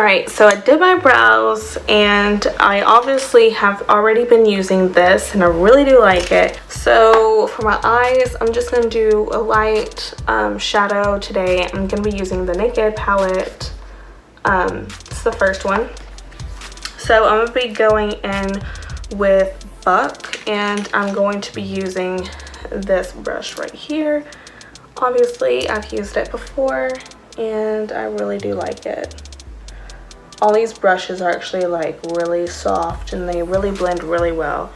Alright, so I did my brows and I obviously have already been using this and I really do like it. So for my eyes, I'm just going to do a light shadow today. I'm going to be using the Naked palette. It's the first one. So I'm going to be going in with Buck and I'm going to be using this brush right here. Obviously, I've used it before and I really do like it. All these brushes are actually like really soft and they really blend really well,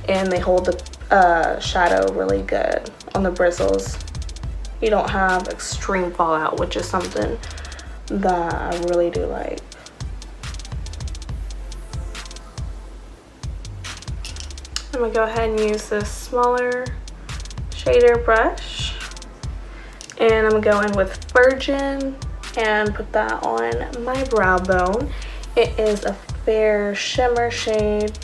and they hold the shadow really good on the bristles. You don't have extreme fallout, which is something that I really do like. I'm gonna go ahead and use this smaller shader brush, and I'm gonna go in with Virgin and put that on my brow bone. It is a fair shimmer shade.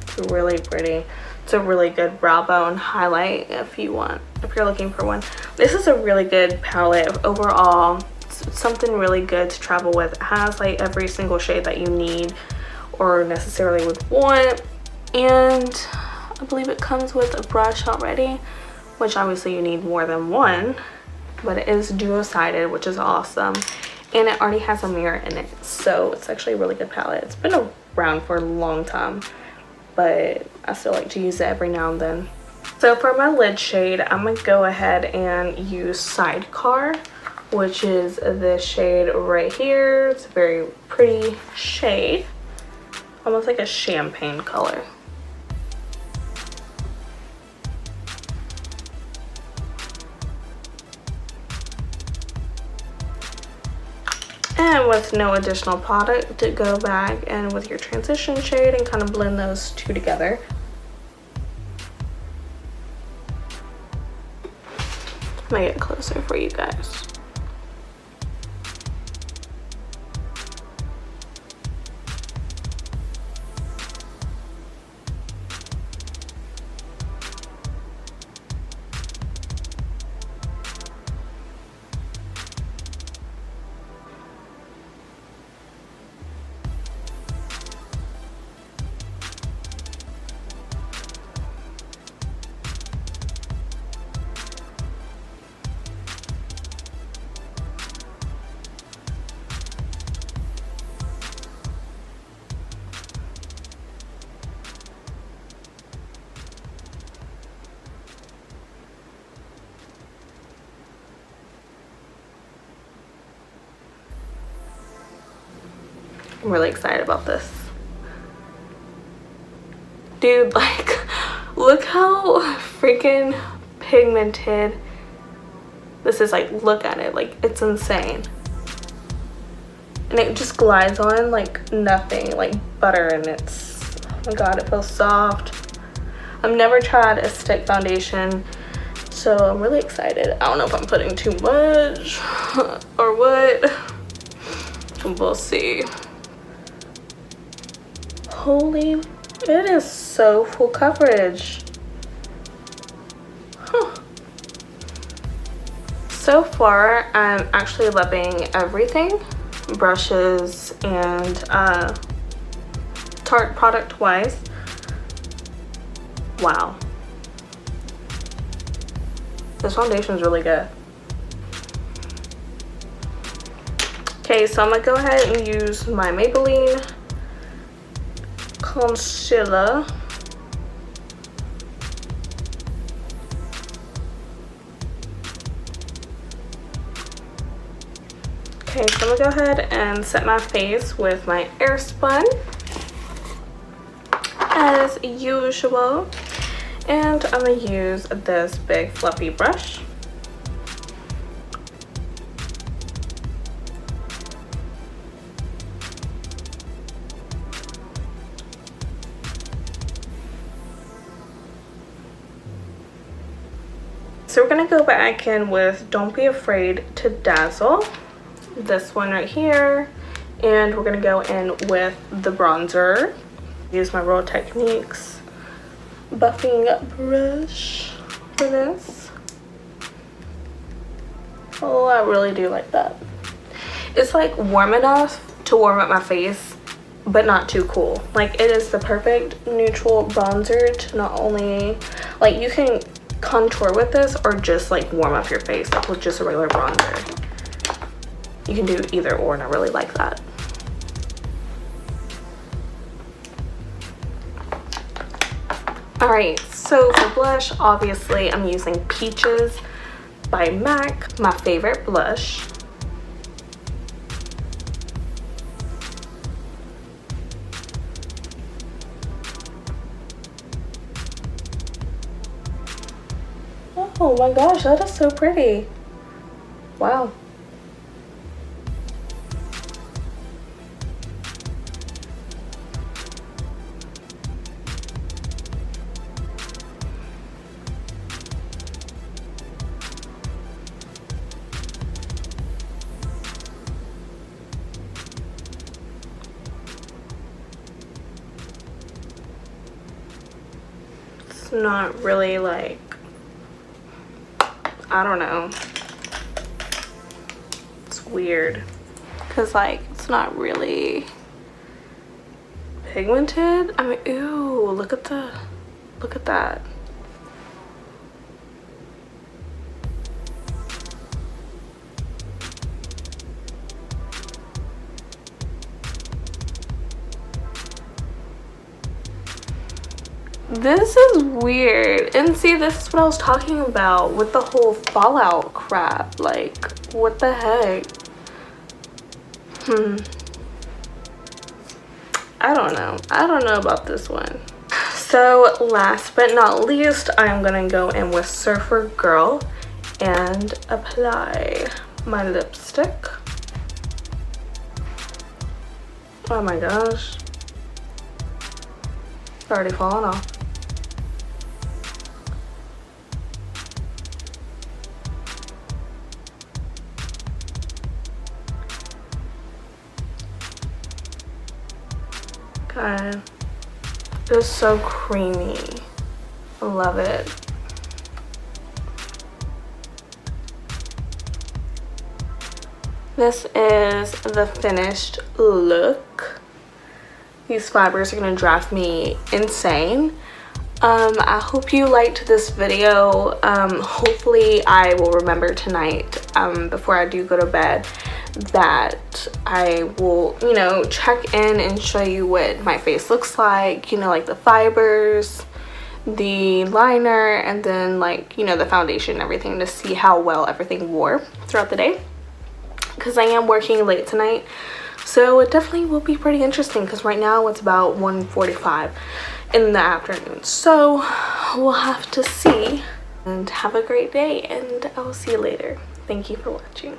It's really pretty. It's a really good brow bone highlight if you're looking for one. This is a really good palette overall. It's something really good to travel with. It has like every single shade that you need or necessarily would want, and I believe it comes with a brush already, which obviously you need more than one, but it is dual-sided, which is awesome, and it already has a mirror in it, so it's actually a really good palette. It's been around for a long time, but I still like to use it every now and then. So for my lid shade, I'm gonna go ahead and use Sidecar, which is this shade right here. It's a very pretty shade, almost like a champagne color. And with no additional product, to go back and with your transition shade and kind of blend those two together. Make it closer for you guys. I'm really excited about this. Dude, like, look how freaking pigmented this is. Like, look at it. Like, it's insane. And it just glides on like nothing, like butter, and it's, oh my god, it feels soft. I've never tried a stick foundation, so I'm really excited. I don't know if I'm putting too much or what. We'll see. Holy, it is so full coverage. Huh. So far, I'm actually loving everything, brushes and Tarte product wise. Wow. This foundation is really good. Okay, so I'm gonna go ahead and use my Maybelline concealer. Okay, so I'm gonna go ahead and set my face with my Airspun as usual, and I'm gonna use this big fluffy brush. So we're gonna go back in with Don't Be Afraid to Dazzle, this one right here, and we're gonna go in with the bronzer. Use my Real Techniques buffing brush for this. Oh, I really do like that. It's like warm enough to warm up my face, but not too cool. Like, it is the perfect neutral bronzer to not only, like, you can contour with this or just like warm up your face like with just a regular bronzer. You can do either or, and I really like that. Alright, so for blush, obviously I'm using Peaches by MAC, my favorite blush. Oh my gosh, that is so pretty. Wow. It's not really like, I don't know, it's weird because like it's not really pigmented. I mean, ew, look at that. This is weird. And see, this is what I was talking about with the whole fallout crap. Like, what the heck? I don't know about this one. So last but not least, I'm gonna go in with Surfer Girl and apply my lipstick. Oh my gosh, it's already falling off. God, it's so creamy. I love it. This is the finished look. These fibers are gonna drive me insane. I hope you liked this video. Hopefully I will remember tonight, before I do go to bed, that I will, you know, check in and show you what my face looks like, you know, like the fibers, the liner, and then like, you know, the foundation and everything, to see how well everything wore throughout the day, because I am working late tonight. So it definitely will be pretty interesting, because right now it's about 1:45 in the afternoon. So we'll have to see, and have a great day, and I will see you later. Thank you for watching.